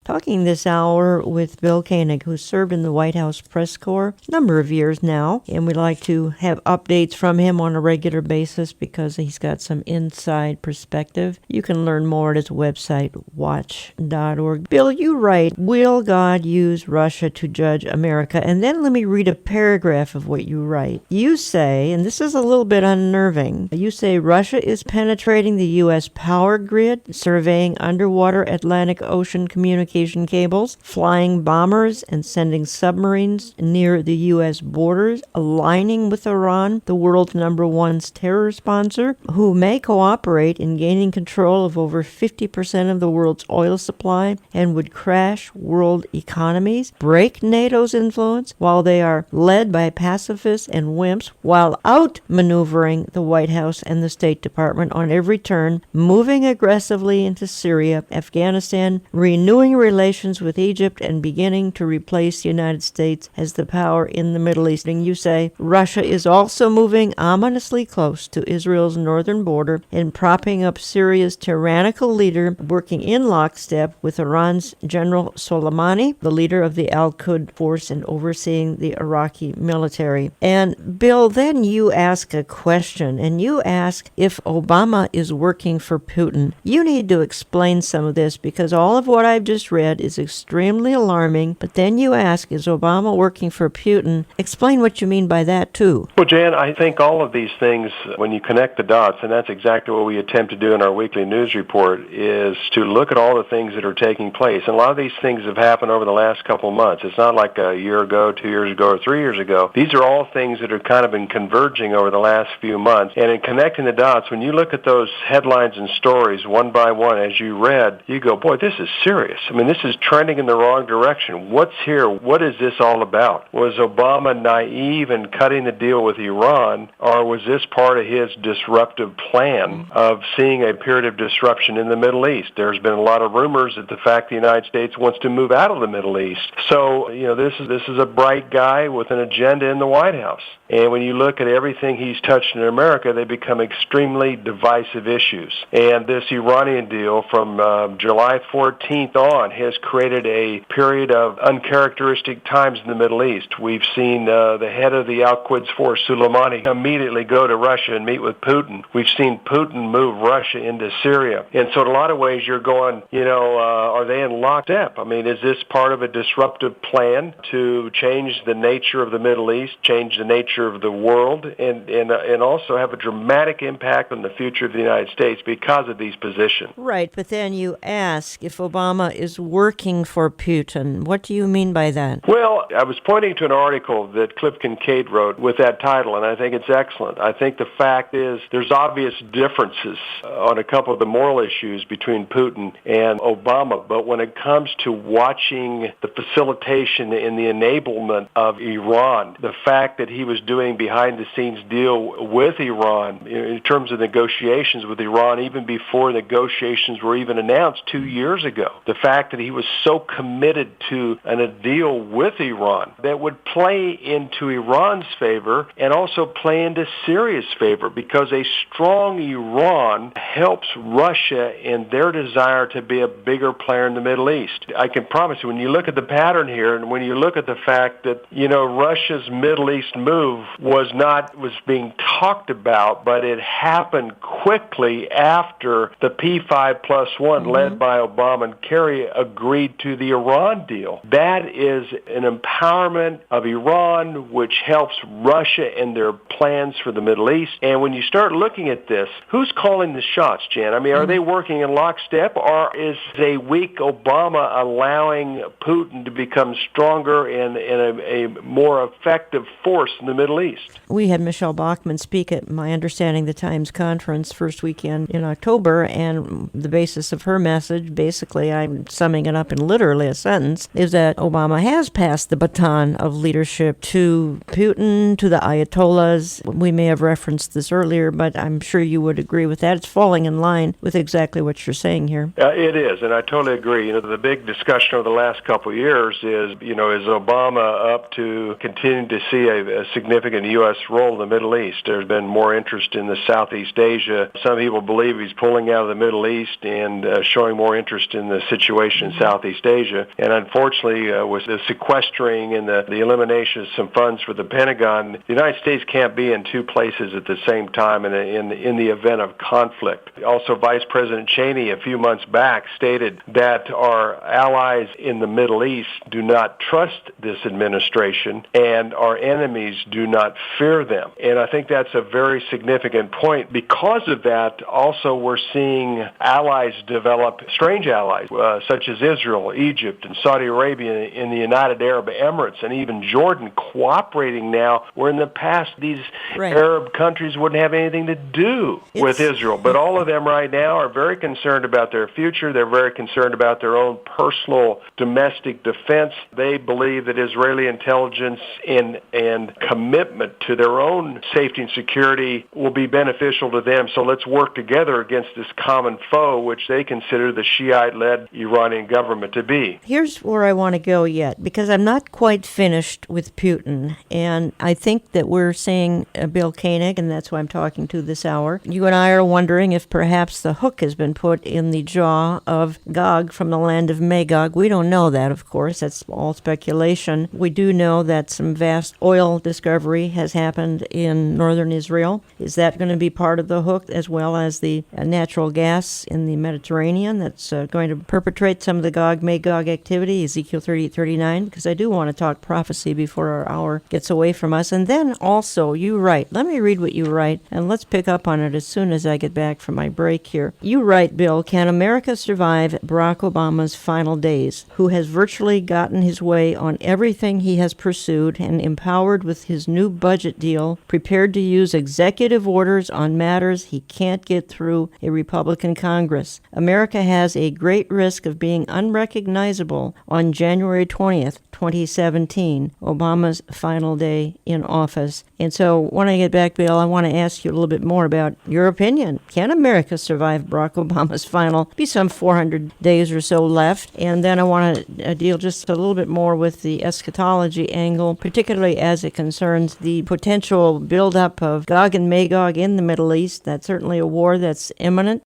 talking this hour with Bill Koenig, who served in the White House press corps a number of years now, and we'd like to have updates from him on a regular basis because he's got some inside perspective. You can learn more at his website, watch.org. Bill, you write, "Will God use Russia to judge America?" And then let me read a paragraph of what you write. You say, and this is a little bit unnerving, you say Russia is penetrating the U.S. power grid, surveying underwater Atlantic Ocean communication cables, flying bombers and sending submarines near the U.S. borders, aligning with Iran, the world's #1 terror sponsor, who may cooperate in gaining control of over 50% of the world's oil supply and would crash world economies, break NATO's influence while they are led by pacifists and wimps, while outmaneuvering the White House and the State Department on every turn, moving aggressively into Syria, Afghanistan, renewing relations with Egypt, and beginning to replace the United States as the power in the Middle East. And you say Russia is also moving ominously close to Israel's northern border and propping up Syria's tyrannical leader, working in lockstep with Iran's General Soleimani, the leader of the Al-Quds force, and overseeing the Iraqi military. And Bill, then you ask a question, and you ask if Obama is working for Putin. You need to explain some of this because all of what I've just read is extremely alarming, but then you ask, is Obama working for Putin? Explain what you mean by that, too. Well, Jan, I think all of these things, when you connect the dots, and that's exactly what we attempt to do in our weekly news report, is to look at all the things that are taking place. And a lot of these things have happened over the last couple of months. It's not like a year ago, 2 years ago, or 3 years ago. These are all things that are kind of been converging over the last few months. And in connecting the dots, when you look at those headlines and stories one by one, as you read, you go, boy, this is serious. I mean, this is trending in the wrong direction. What's here? What is this all about? Was Obama naive in cutting the deal with Iran, or was this part of his disruptive plan of seeing a period of disruption in the Middle East? There's been a lot of rumors that the fact the United States wants to move out of the Middle East. So, this is a bright guy with an agenda in the White House. And when you look at everything he's touched in America, they become extremely divisive issues. And this Iranian deal from July 14th on has created a period of uncharacteristic times in the Middle East. We've seen the head of the Al-Quds force, Soleimani, immediately go to Russia and meet with Putin. We've seen Putin move Russia into Syria. And so in a lot of ways you're going, are they in lockstep? I mean, is this part of a disruptive plan to change the nature of the Middle East, change the nature of the world, and also have a dramatic impact on the future of the United States because of these positions? Right, but then you ask if Obama is working for Putin. What do you mean by that? Well, I was pointing to an article that Cliff Kincaid wrote with that title, and I think it's excellent. I think the fact is there's obvious differences on a couple of the moral issues between Putin and Obama, but when it comes to watching the facilitation and the enablement of Iran, the fact that he was doing behind-the-scenes deal with Iran in terms of negotiations with Iran even before negotiations were even announced 2 years ago, the fact that he was so committed to a deal with Iran that would play into Iran's favor and also play into Syria's favor, because a strong Iran helps Russia in their desire to be a bigger player in the Middle East. I can promise you, when you look at the pattern here, and when you look at the fact that, Russia's Middle East move was being talked about, but it happened quickly after the P5+1 led by Obama and Kerry agreed to the Iran deal. That is an empowerment of Iran, which helps Russia in their plans for the Middle East. And when you start looking at this, who's calling the shots, Jan? I mean, are they working in lockstep, or is a weak Obama allowing Putin to become stronger and a more effective force in the Middle East? We had Michelle Bachmann speak at my understanding the Times conference first weekend in October, and the basis of her message, basically I'm summing it up in literally a sentence, is that Obama has passed the baton of leadership to Putin, to the Ayatollahs. We may have referenced this earlier, but I'm sure you would agree with that. It's falling in line with exactly what you're saying here. It is, and I totally agree. The big discussion over the last couple of years is Obama up to continuing to see a significant U.S. role in the Middle East? There's been more interest in the Southeast Asia. Some people believe he's pulling out of the Middle East and showing more interest in the situation especially in Southeast Asia. And unfortunately, with the sequestering and the elimination of some funds for the Pentagon, the United States can't be in two places at the same time in the event of conflict. Also, Vice President Cheney a few months back stated that our allies in the Middle East do not trust this administration and our enemies do not fear them. And I think that's a very significant point. Because of that, also we're seeing allies develop, strange allies, such as Israel, Egypt, and Saudi Arabia, and the United Arab Emirates, and even Jordan cooperating now, where in the past these Arab countries wouldn't have anything to do with Israel. But all of them right now are very concerned about their future. They're very concerned about their own personal domestic defense. They believe that Israeli intelligence and commitment to their own safety and security will be beneficial to them. So let's work together against this common foe, which they consider the Shiite-led Iranian government to be. Here's where I want to go yet, because I'm not quite finished with Putin. And I think that we're seeing Bill Koenig, and that's who I'm talking to this hour. You and I are wondering if perhaps the hook has been put in the jaw of Gog from the land of Magog. We don't know that, of course. That's all speculation. We do know that some vast oil discovery has happened in northern Israel. Is that going to be part of the hook, as well as the natural gas in the Mediterranean that's going to perpetrate some of the Gog-Magog activity, Ezekiel 38:39? Because I do want to talk prophecy before our hour gets away from us. And then also, you write, let me read what you write, and let's pick up on it as soon as I get back from my break here. You write, Bill, can America survive Barack Obama's final days, who has virtually gotten his way on everything he has pursued and empowered with his new budget deal, prepared to use executive orders on matters he can't get through a Republican Congress? America has a great risk of being unrecognizable on January 20th, 2017, Obama's final day in office. And so when I get back, Bill, I want to ask you a little bit more about your opinion. Can America survive Barack Obama's final, be some 400 days or so left? And then I want to deal just a little bit more with the eschatology angle, particularly as it concerns the potential buildup of Gog and Magog in the Middle East. That's certainly a war that's imminent.